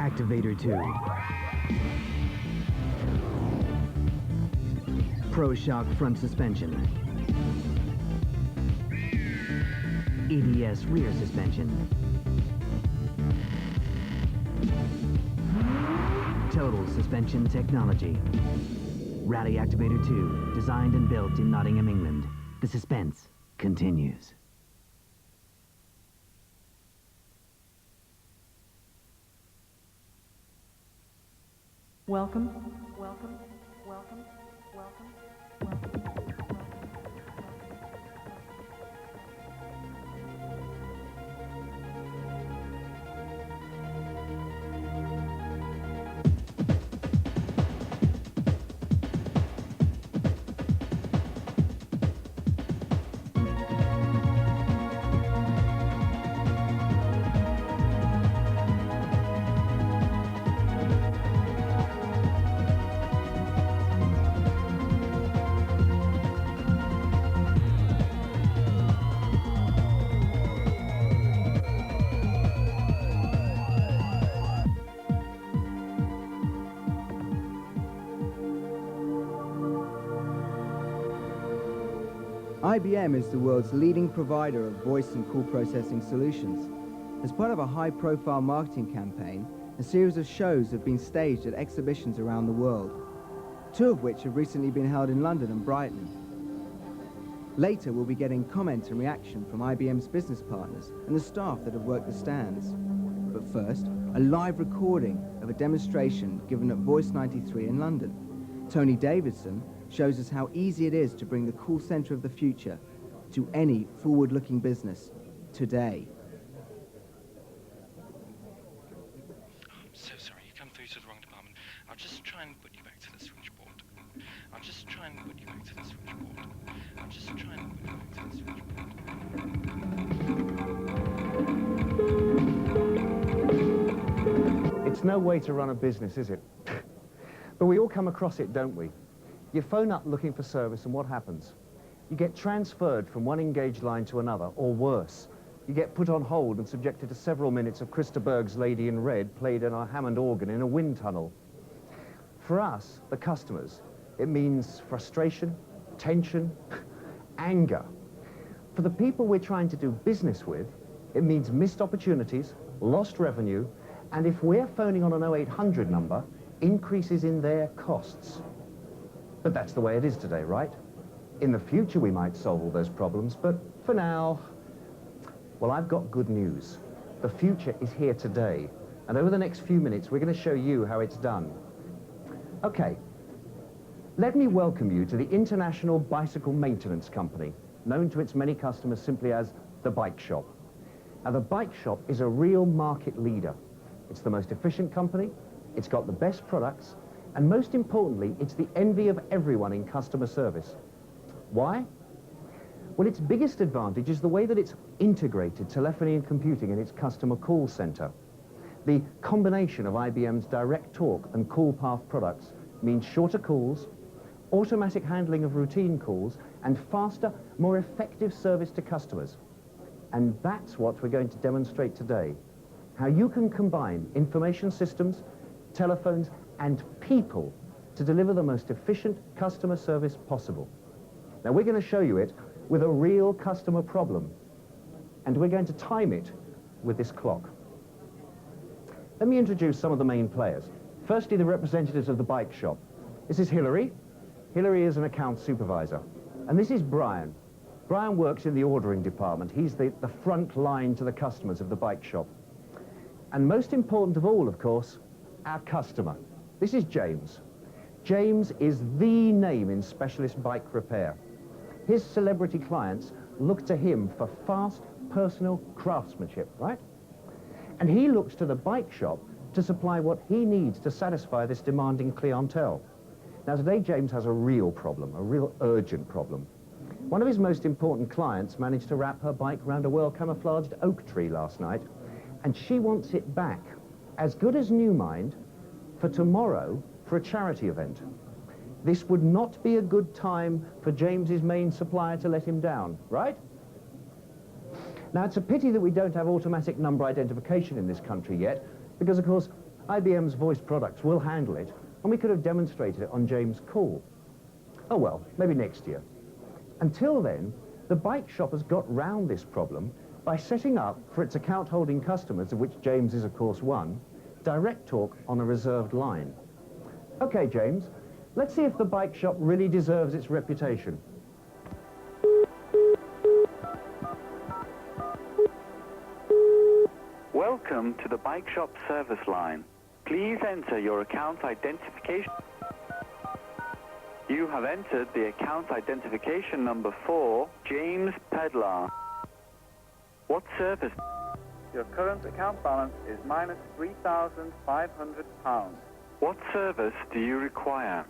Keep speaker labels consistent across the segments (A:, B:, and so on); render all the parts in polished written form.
A: Activator 2. Pro Shock front suspension. EDS rear suspension. Total suspension technology. Rally Activator 2, designed and built in Nottingham, England. The suspense continues.
B: Welcome, welcome, welcome, welcome, welcome.
C: IBM is the world's leading provider of voice and call processing solutions. As part of a high-profile marketing campaign, a series of shows have been staged at exhibitions around the world, 2 of which have recently been held in London and Brighton. Later, we'll be getting comment and reaction from IBM's business partners and the staff that have worked the stands. But first, a live recording of a demonstration given at Voice 93 in London. Tony Davidson shows us how easy it is to bring the call center of the future to any forward-looking business today.
D: I'm so sorry, you come through to the wrong department. I'll just try and put you back to the switchboard. I'll just try and put you back to the switchboard. I'll just try and put you back to the switchboard.
E: It's no way to run a business, is it? But we all come across it, don't we? You phone up looking for service, and what happens? You get transferred from one engaged line to another, or worse. You get put on hold and subjected to several minutes of Christa Berg's Lady in Red played on our Hammond organ in a wind tunnel. For us, the customers, it means frustration, tension, anger. For the people we're trying to do business with, it means missed opportunities, lost revenue, and if we're phoning on an 0800 number, increases in their costs. But that's the way it is today, right? In the future, we might solve all those problems, but for now, well, I've got good news. The future is here today, and over the next few minutes, we're going to show you how it's done. Okay, let me welcome you to the International Bicycle Maintenance Company, known to its many customers simply as the Bike Shop. Now, the Bike Shop is a real market leader. It's the most efficient company, it's got the best products, and most importantly, it's the envy of everyone in customer service. Why? Well, its biggest advantage is the way that it's integrated telephony and computing in its customer call center. The combination of IBM's Direct Talk and Call Path products means shorter calls, automatic handling of routine calls, and faster, more effective service to customers. And that's what we're going to demonstrate today. How you can combine information systems, telephones, and people to deliver the most efficient customer service possible. Now, we're going to show you it with a real customer problem, and we're going to time it with this clock. Let me introduce some of the main players. Firstly, the representatives of the Bike Shop. This is Hilary. Hilary is an account supervisor. And this is Brian. Brian works in the ordering department. He's the front line to the customers of the Bike Shop. And most important of all, of course, our customer. This is James. James is the name in specialist bike repair. His celebrity clients look to him for fast, personal craftsmanship, right? And he looks to the Bike Shop to supply what he needs to satisfy this demanding clientele. Now, today, James has a real problem, a real urgent problem. One of his most important clients managed to wrap her bike around a well-camouflaged oak tree last night, and she wants it back, as good as new, mind, for tomorrow for a charity event. This would not be a good time for James's main supplier to let him down, right? Now, it's a pity that we don't have automatic number identification in this country yet, because, of course, IBM's voice products will handle it, and we could have demonstrated it on James' call. Oh well, maybe next year. Until then, the bike shop has got round this problem by setting up, for its account-holding customers, of which James is of course one, direct talk on a reserved line. Okay, James, let's see if the bike shop really deserves its reputation.
F: Welcome to the bike shop service line. Please enter your account identification. You have entered the account identification number for James Pedlar. What service? Your current account balance is minus £3,500. What service do you require?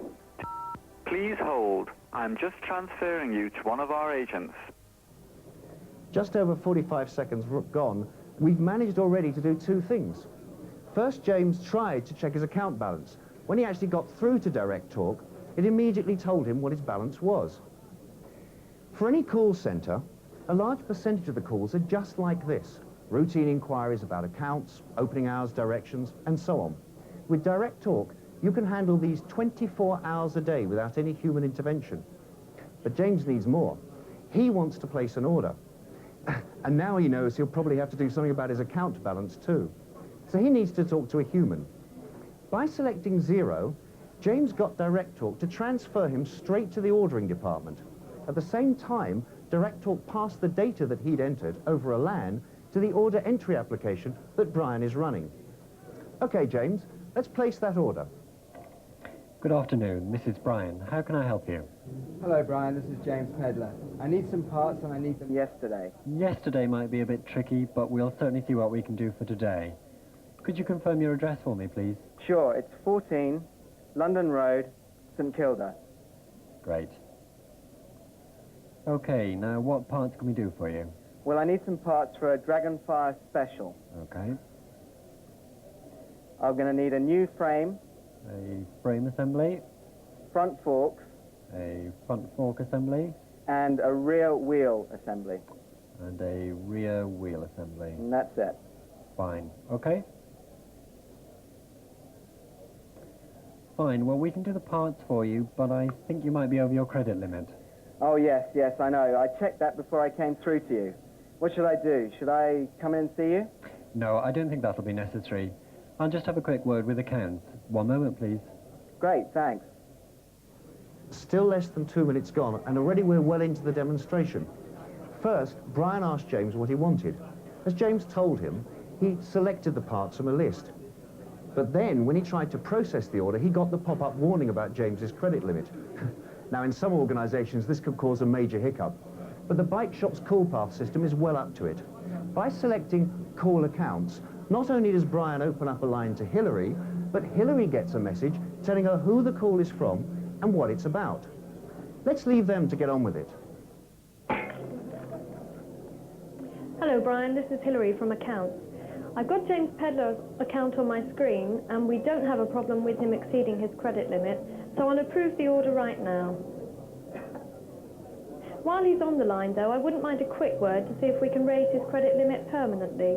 F: Please hold. I'm just transferring you to one of our agents.
E: Just over 45 seconds gone, we've managed already to do two things. First, James tried to check his account balance. When he actually got through to Direct Talk, it immediately told him what his balance was. For any call centre, a large percentage of the calls are just like this. Routine inquiries about accounts, opening hours, directions, and so on. With Direct Talk, you can handle these 24 hours a day without any human intervention. But James needs more. He wants to place an order. And now he knows he'll probably have to do something about his account balance too. So he needs to talk to a human. By selecting 0, James got Direct Talk to transfer him straight to the ordering department. At the same time, Direct Talk passed the data that he'd entered over a LAN to the order entry application that Brian is running. Okay, James, let's place that order.
G: Good afternoon, this is Brian. How can I help you?
C: Hello, Brian. This is James Pedlar. I need some parts and I need them yesterday.
G: Yesterday might be a bit tricky, but we'll certainly see what we can do for today. Could you confirm your address for me, please?
C: Sure, it's 14 London Road, St Kilda.
G: Great. Okay, now what parts can we do for you?
C: Well, I need some parts for a Dragonfire Special.
G: Okay.
C: I'm going to need a new frame,
G: A frame assembly,
C: front forks,
G: a front fork assembly,
C: and a rear wheel assembly.
G: and a rear wheel assembly.
C: And that's it.
G: Fine. Okay. Fine. Well, we can do the parts for you, but I think you might be over your credit limit.
C: Oh, yes, I know. I checked that before I came through to you. What should I do? Should I come in and see you?
G: No, I don't think that'll be necessary. I'll just have a quick word with accounts. One moment, please.
C: Great, thanks.
E: Still less than 2 minutes gone, and already we're well into the demonstration. First, Brian asked James what he wanted. As James told him, he selected the parts from a list. But then, when he tried to process the order, he got the pop-up warning about James's credit limit. Now, in some organisations, this could cause a major hiccup. But the bike shop's call path system is well up to it. By selecting call accounts, not only does Brian open up a line to Hillary, but Hillary gets a message telling her who the call is from and what it's about. Let's leave them to get on with it.
H: Hello, Brian. This is Hillary from Accounts. I've got James Pedlar's account on my screen, and we don't have a problem with him exceeding his credit limit, so I'll approve the order right now. While he's on the line, though, I wouldn't mind a quick word to see if we can raise his credit limit permanently.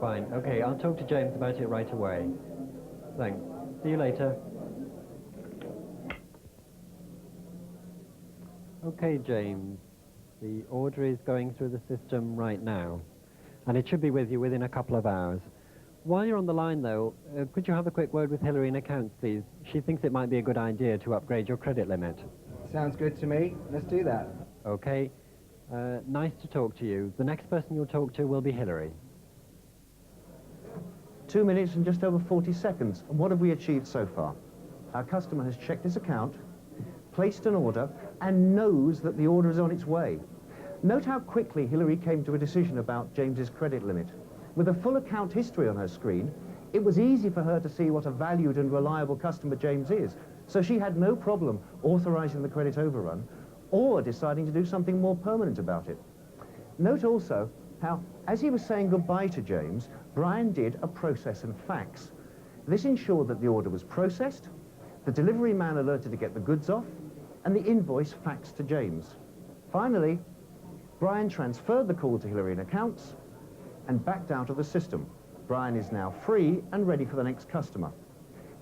G: Fine. Okay, I'll talk to James about it right away. Thanks. See you later. Okay, James. The order is going through the system right now, and it should be with you within a couple of hours. While you're on the line, though, could you have a quick word with Hillary in accounts, please? She thinks it might be a good idea to upgrade your credit limit.
C: Sounds good to me. Let's do that.
G: Okay. Nice to talk to you. The next person you'll talk to will be Hillary.
E: 2 minutes and just over 40 seconds. And what have we achieved so far? Our customer has checked his account, placed an order, and knows that the order is on its way. Note how quickly Hillary came to a decision about James's credit limit. With a full account history on her screen, it was easy for her to see what a valued and reliable customer James is. So she had no problem authorizing the credit overrun or deciding to do something more permanent about it. Note also how, as he was saying goodbye to James, Brian did a process and fax. This ensured that the order was processed, the delivery man alerted to get the goods off, and the invoice faxed to James. Finally, Brian transferred the call to Hillary in accounts and backed out of the system. Brian is now free and ready for the next customer.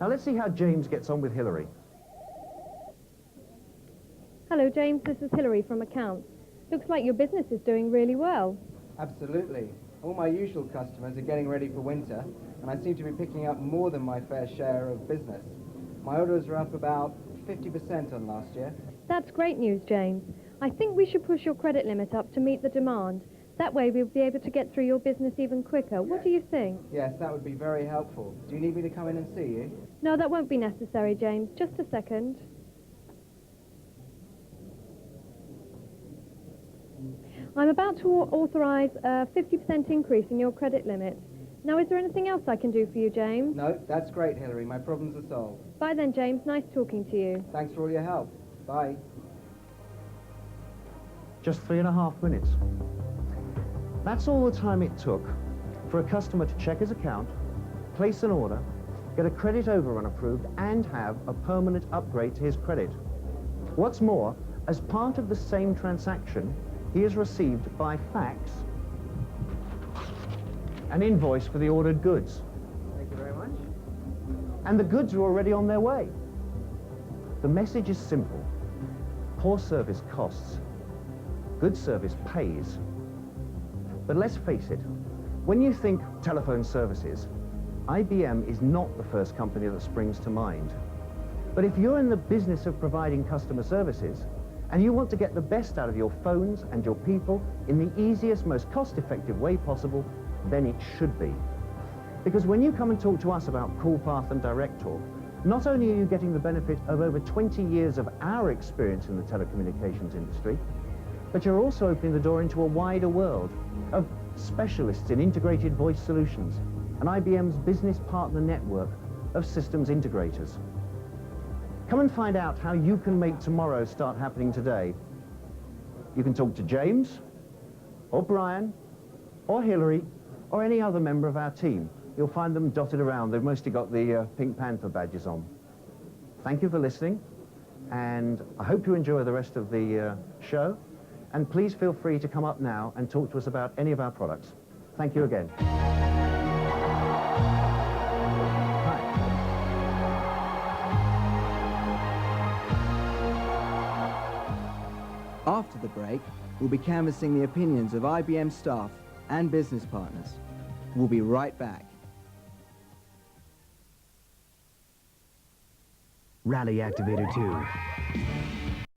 E: Now let's see how James gets on with Hillary.
H: Hello, James. This is Hillary from accounts. Looks like your business is doing really well.
C: Absolutely. All my usual customers are getting ready for winter, and I seem to be picking up more than my fair share of business. My orders are up about 50% on last year.
H: That's great news, James. I think we should push your credit limit up to meet the demand. That way we'll be able to get through your business even quicker. What do you think?
C: Yes, that would be very helpful. Do you need me to come in and see you?
H: No, that won't be necessary, James. Just a second. I'm about to authorize a 50% increase in your credit limit. Now, is there anything else I can do for you, James?
C: No, that's great, Hillary. My problems are solved.
H: Bye then, James. Nice talking to you.
C: Thanks for all your help. Bye.
E: Just 3.5 minutes. That's all the time it took for a customer to check his account, place an order, get a credit overrun approved, and have a permanent upgrade to his credit. What's more, as part of the same transaction, he has received by fax an invoice for the ordered goods.
C: Thank you very much.
E: And the goods are already on their way. The message is simple. Poor service costs. Good service pays. But let's face it, when you think telephone services, IBM is not the first company that springs to mind. But if you're in the business of providing customer services, and you want to get the best out of your phones and your people in the easiest, most cost-effective way possible, then it should be. Because when you come and talk to us about CallPath and Direct Talk, not only are you getting the benefit of over 20 years of our experience in the telecommunications industry, but you're also opening the door into a wider world of specialists in integrated voice solutions and IBM's business partner network of systems integrators. Come and find out how you can make tomorrow start happening today. You can talk to James, or Brian, or Hillary, or any other member of our team. You'll find them dotted around. They've mostly got the Pink Panther badges on. Thank you for listening, and I hope you enjoy the rest of the show. And please feel free to come up now and talk to us about any of our products. Thank you again.
C: After the break, we'll be canvassing the opinions of IBM staff and business partners. We'll be right back.
A: Rally Activator 2.